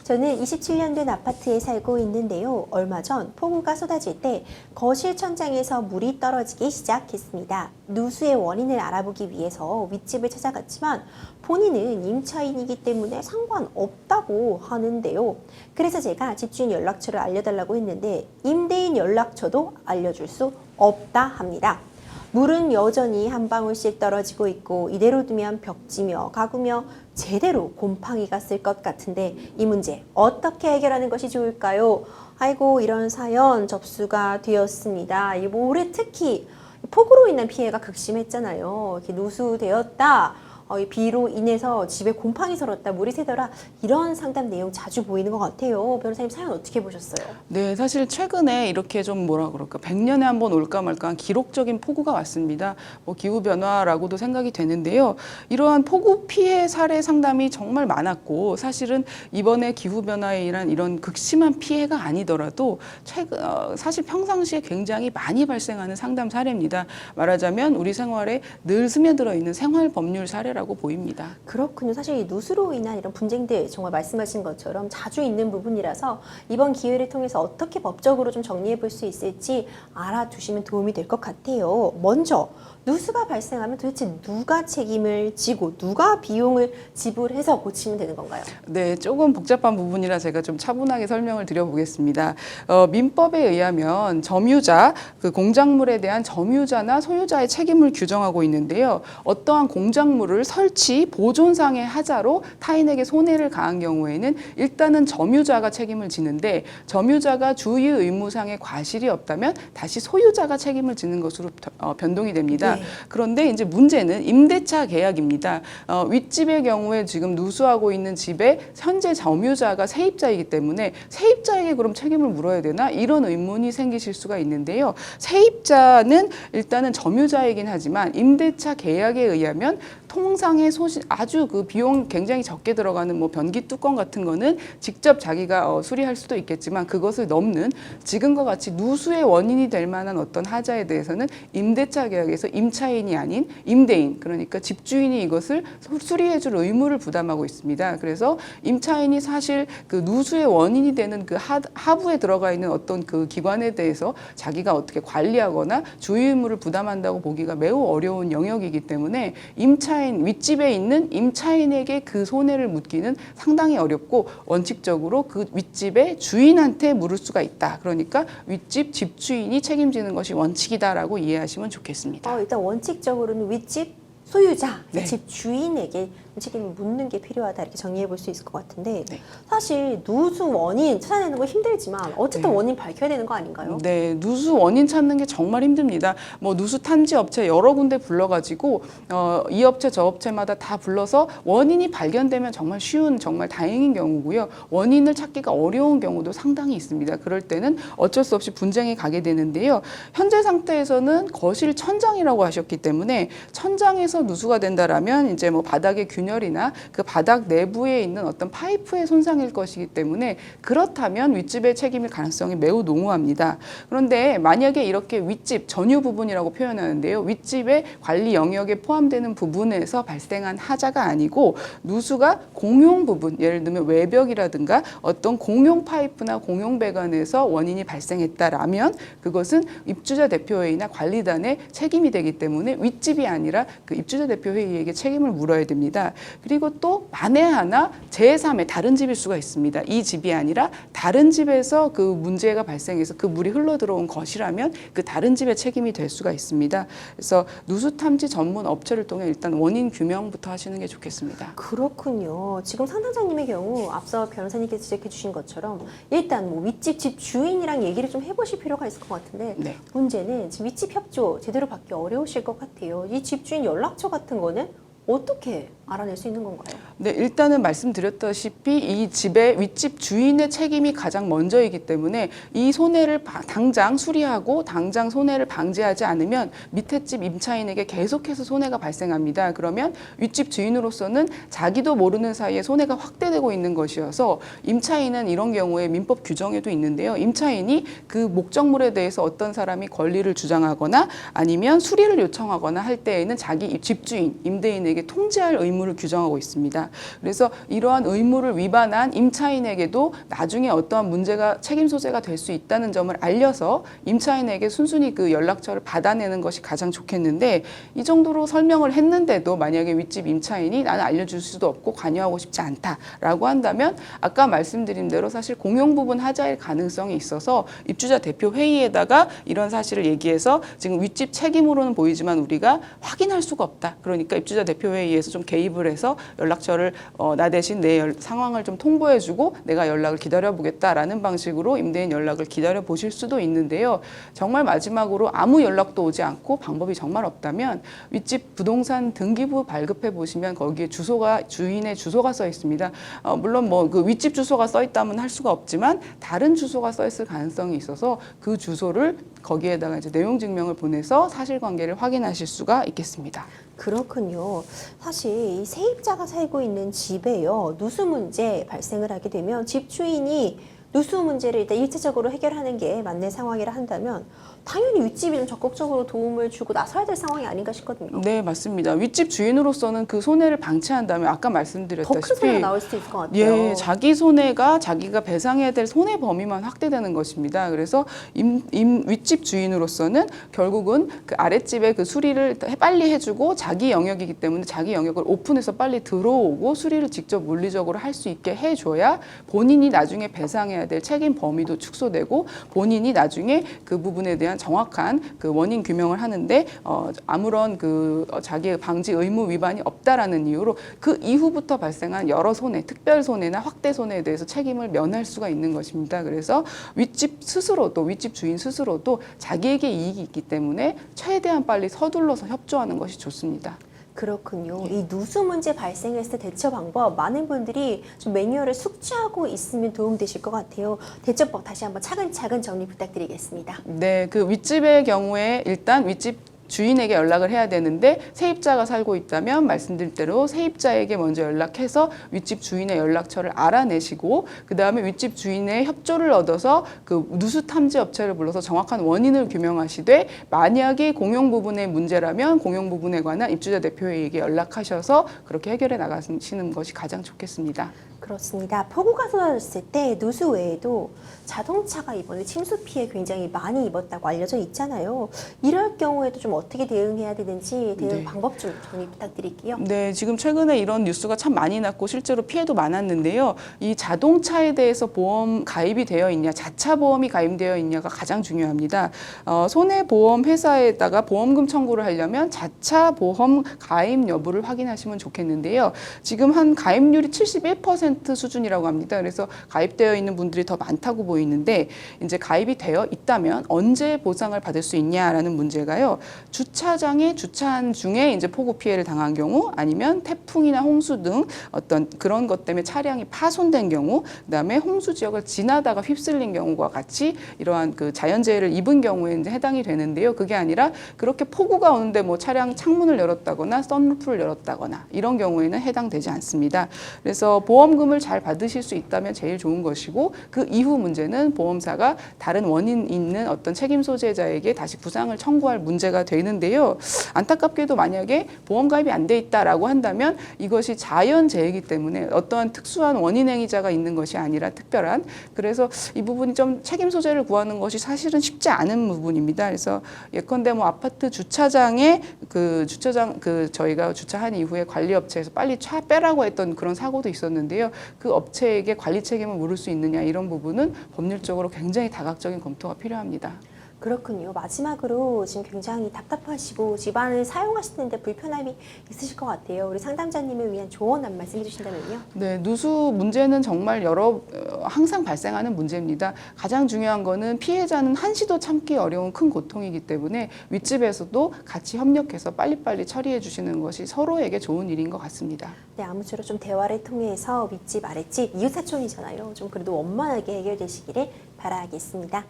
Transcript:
저는 27년 된 아파트에 살고 있는데요. 얼마 전 폭우가 쏟아질 때 거실 천장에서 물이 떨어지기 시작했습니다. 누수의 원인을 알아보기 위해서 윗집을 찾아갔지만 본인은 임차인이기 때문에 상관없다고 하는데요. 그래서 제가 집주인 연락처를 알려달라고 했는데 임대인 연락처도 알려줄 수 없다 합니다. 물은 여전히 한 방울씩 떨어지고 있고 이대로 두면 벽지며 가구며 제대로 곰팡이가 쓸 것 같은데 이 문제 어떻게 해결하는 것이 좋을까요? 아이고, 이런 사연 접수가 되었습니다. 이 올해 특히 폭우로 인한 피해가 극심했잖아요. 이렇게 누수되었다. 이 비로 인해서 집에 곰팡이 설었다, 물이 새더라, 이런 상담 내용 자주 보이는 것 같아요. 변호사님, 사연 어떻게 보셨어요? 네, 사실 최근에 이렇게 좀 뭐라 그럴까, 100년에 한 번 올까 말까 한 기록적인 폭우가 왔습니다. 기후변화라고도 생각이 되는데요. 이러한 폭우 피해 사례 상담이 정말 많았고, 사실은 이번에 기후변화에 의한 이런 극심한 피해가 아니더라도 사실 평상시에 굉장히 많이 발생하는 상담 사례입니다. 말하자면 우리 생활에 늘 스며들어 있는 생활 법률 사례 라고 보입니다. 그렇군요. 사실 이 누수로 인한 이런 분쟁들 정말 말씀하신 것처럼 자주 있는 부분이라서 이번 기회를 통해서 어떻게 법적으로 좀 정리해 볼 수 있을지 알아두시면 도움이 될 것 같아요. 먼저 누수가 발생하면 도대체 누가 책임을 지고 누가 비용을 지불해서 고치면 되는 건가요? 네, 조금 복잡한 부분이라 제가 좀 차분하게 설명을 드려보겠습니다. 민법에 의하면 점유자, 그 공작물에 대한 점유자나 소유자의 책임을 규정하고 있는데요. 어떠한 공작물을 설치, 보존상의 하자로 타인에게 손해를 가한 경우에는 일단은 점유자가 책임을 지는데, 점유자가 주의 의무상의 과실이 없다면 다시 소유자가 책임을 지는 것으로 변동이 됩니다. 네. 그런데 이제 문제는 임대차 계약입니다. 윗집의 경우에 지금 누수하고 있는 집의 현재 점유자가 세입자이기 때문에 세입자에게 그럼 책임을 물어야 되나? 이런 의문이 생기실 수가 있는데요. 세입자는 일단은 점유자이긴 하지만 임대차 계약에 의하면 통상의 아주 그 비용 굉장히 적게 들어가는 변기 뚜껑 같은 거는 직접 자기가 수리할 수도 있겠지만, 그것을 넘는 지금과 같이 누수의 원인이 될 만한 어떤 하자에 대해서는 임대차 계약에서 임차인이 아닌 임대인, 그러니까 집주인이 이것을 수리해줄 의무를 부담하고 있습니다. 그래서 임차인이 사실 그 누수의 원인이 되는 그 하부에 들어가 있는 어떤 그 기관에 대해서 자기가 어떻게 관리하거나 주의 의무를 부담한다고 보기가 매우 어려운 영역이기 때문에 윗집에 있는 임차인에게 그 손해를 묻기는 상당히 어렵고, 원칙적으로 그 윗집의 주인한테 물을 수가 있다. 그러니까 윗집 집주인이 책임지는 것이 원칙이다라고 이해하시면 좋겠습니다. 일단 원칙적으로는 윗집 소유자, 네. 집 주인에게 책임을 묻는 게 필요하다, 이렇게 정리해 볼 수 있을 것 같은데, 네. 사실 누수 원인 찾아내는 거 힘들지만 어쨌든 네. 원인 밝혀야 되는 거 아닌가요? 네, 누수 원인 찾는 게 정말 힘듭니다. 누수 탐지 업체 여러 군데 불러가지고 이 업체 저 업체마다 다 불러서 원인이 발견되면 정말 쉬운, 정말 다행인 경우고요. 원인을 찾기가 어려운 경우도 상당히 있습니다. 그럴 때는 어쩔 수 없이 분쟁에 가게 되는데요. 현재 상태에서는 거실 천장이라고 하셨기 때문에 천장에서 누수가 된다라면 이제 바닥의 균열이나 그 바닥 내부에 있는 어떤 파이프의 손상일 것이기 때문에, 그렇다면 윗집의 책임일 가능성이 매우 농후합니다. 그런데 만약에 이렇게 윗집 전유 부분이라고 표현하는데요. 윗집의 관리 영역에 포함되는 부분에서 발생한 하자가 아니고 누수가 공용 부분, 예를 들면 외벽이라든가 어떤 공용 파이프나 공용 배관에서 원인이 발생했다라면 그것은 입주자 대표회의나 관리단의 책임이 되기 때문에 윗집이 아니라 그 입주자 대표회의에게 책임을 물어야 됩니다. 그리고 또 만에 하나 제3의 다른 집일 수가 있습니다. 이 집이 아니라 다른 집에서 그 문제가 발생해서 그 물이 흘러 들어온 것이라면 그 다른 집의 책임이 될 수가 있습니다. 그래서 누수 탐지 전문 업체를 통해 일단 원인 규명부터 하시는 게 좋겠습니다. 그렇군요. 지금 상담자님의 경우 앞서 변호사님께서 지적해 주신 것처럼 일단 윗집 집 주인이랑 얘기를 좀 해보실 필요가 있을 것 같은데, 네. 문제는 지금 윗집 협조 제대로 받기 어려우실 것 같아요. 이 집주인 연락처 같은 거는 어떻게 알아낼 수 있는 건가요? 네, 일단은 말씀드렸다시피 이 집의 윗집 주인의 책임이 가장 먼저이기 때문에 이 손해를 당장 수리하고 당장 손해를 방지하지 않으면 밑에 집 임차인에게 계속해서 손해가 발생합니다. 그러면 윗집 주인으로서는 자기도 모르는 사이에 손해가 확대되고 있는 것이어서, 임차인은 이런 경우에 민법 규정에도 있는데요. 임차인이 그 목적물에 대해서 어떤 사람이 권리를 주장하거나 아니면 수리를 요청하거나 할 때에는 자기 집주인, 임대인에게 통지할 의무 의무를 규정하고 있습니다. 그래서 이러한 의무를 위반한 임차인에게도 나중에 어떠한 문제가 책임 소재가 될 수 있다는 점을 알려서 임차인에게 순순히 그 연락처를 받아내는 것이 가장 좋겠는데, 이 정도로 설명을 했는데도 만약에 윗집 임차인이 나는 알려줄 수도 없고 관여하고 싶지 않다라고 한다면 아까 말씀드린 대로 사실 공용 부분 하자일 가능성이 있어서 입주자 대표 회의에다가 이런 사실을 얘기해서 지금 윗집 책임으로는 보이지만 우리가 확인할 수가 없다. 그러니까 입주자 대표 회의에서 좀 개입을 해서 연락처를 나 대신 내 상황을 좀 통보해주고 내가 연락을 기다려보겠다라는 방식으로 임대인 연락을 기다려 보실 수도 있는데요. 정말 마지막으로 아무 연락도 오지 않고 방법이 정말 없다면 윗집 부동산 등기부 발급해 보시면 거기에 주인의 주소가 써 있습니다. 물론 뭐 그 윗집 주소가 써 있다면 할 수가 없지만 다른 주소가 써 있을 가능성이 있어서 그 주소를 거기에다가 이제 내용 증명을 보내서 사실관계를 확인하실 수가 있겠습니다. 그렇군요. 사실 이 세입자가 살고 있는 집에요, 누수 문제 발생을 하게 되면 집주인이 누수 문제를 일단 일차적으로 해결하는 게 맞는 상황이라 한다면 당연히 윗집이 좀 적극적으로 도움을 주고 나서야 될 상황이 아닌가 싶거든요. 네, 맞습니다. 윗집 주인으로서는 그 손해를 방치한다면 아까 더 큰 말씀드렸다시피 손해가 나올 수도 있을 것 같아요. 예, 자기 손해가 자기가 배상해야 될 손해 범위만 확대되는 것입니다. 그래서 윗집 주인으로서는 결국은 그 아랫집에 그 수리를 빨리 해주고 자기 영역이기 때문에 자기 영역을 오픈해서 빨리 들어오고 수리를 직접 물리적으로 할 수 있게 해줘야 본인이 나중에 배상해야 될 책임 범위도 축소되고 본인이 나중에 그 부분에 대한 정확한 그 원인 규명을 하는데 아무런 그 자기의 방지 의무 위반이 없다라는 이유로 그 이후부터 발생한 여러 손해, 특별 손해나 확대 손해에 대해서 책임을 면할 수가 있는 것입니다. 그래서 윗집 스스로도 윗집 주인 스스로도 자기에게 이익이 있기 때문에 최대한 빨리 서둘러서 협조하는 것이 좋습니다. 그렇군요. 이 누수 문제 발생했을 때 대처 방법 많은 분들이 좀 매뉴얼을 숙지하고 있으면 도움되실 것 같아요. 대처법 다시 한번 차근차근 정리 부탁드리겠습니다. 네, 그 윗집의 경우에 일단 윗집 주인에게 연락을 해야 되는데 세입자가 살고 있다면 말씀드린 대로 세입자에게 먼저 연락해서 윗집 주인의 연락처를 알아내시고 그 다음에 윗집 주인의 협조를 얻어서 그 누수 탐지 업체를 불러서 정확한 원인을 규명하시되 만약에 공용 부분의 문제라면 공용 부분에 관한 입주자 대표에게 연락하셔서 그렇게 해결해 나가시는 것이 가장 좋겠습니다. 그렇습니다. 폭우가 쏟아졌을 때 누수 외에도 자동차가 이번에 침수 피해 굉장히 많이 입었다고 알려져 있잖아요. 이럴 경우에도 좀 어떻게 대응해야 되는지 대응 방법 좀 정리 부탁드릴게요. 네, 지금 최근에 이런 뉴스가 참 많이 났고 실제로 피해도 많았는데요. 이 자동차에 대해서 보험 가입이 되어 있냐, 자차 보험이 가입되어 있냐가 가장 중요합니다. 손해보험 회사에다가 보험금 청구를 하려면 자차 보험 가입 여부를 확인하시면 좋겠는데요. 지금 한 가입률이 71% 수준이라고 합니다. 그래서 가입되어 있는 분들이 더 많다고 보이는데 이제 가입이 되어 있다면 언제 보상을 받을 수 있냐라는 문제가요. 주차장에 주차한 중에 이제 폭우 피해를 당한 경우 아니면 태풍이나 홍수 등 어떤 그런 것 때문에 차량이 파손된 경우 그다음에 홍수 지역을 지나다가 휩쓸린 경우와 같이 이러한 그 자연재해를 입은 경우에 이제 해당이 되는데요. 그게 아니라 그렇게 폭우가 오는데 뭐 차량 창문을 열었다거나 썬루프를 열었다거나 이런 경우에는 해당되지 않습니다. 그래서 보험금을 잘 받으실 수 있다면 제일 좋은 것이고 그 이후 문제는 보험사가 다른 원인 있는 어떤 책임 소재자에게 다시 부상을 청구할 문제가 되는데요. 안타깝게도 만약에 보험 가입이 안 돼 있다라고 한다면 이것이 자연재해이기 때문에 어떠한 특수한 원인 행위자가 있는 것이 아니라 특별한 그래서 이 부분이 좀 책임 소재를 구하는 것이 사실은 쉽지 않은 부분입니다. 그래서 예컨대 뭐 아파트 주차장에 저희가 주차한 이후에 관리업체에서 빨리 차 빼라고 했던 그런 사고도 있었는데요. 그 업체에게 관리 책임을 물을 수 있느냐 이런 부분은 법률적으로 굉장히 다각적인 검토가 필요합니다. 그렇군요. 마지막으로 지금 굉장히 답답하시고 집안을 사용하시는데 불편함이 있으실 것 같아요. 우리 상담자님을 위한 조언 한 말씀 해주신다면요. 네, 누수 문제는 정말 항상 발생하는 문제입니다. 가장 중요한 거는 피해자는 한시도 참기 어려운 큰 고통이기 때문에 윗집에서도 같이 협력해서 빨리빨리 처리해 주시는 것이 서로에게 좋은 일인 것 같습니다. 네, 아무쪼록 좀 대화를 통해서 윗집, 아랫집, 이웃사촌이잖아요. 좀 그래도 원만하게 해결되시기를 바라겠습니다.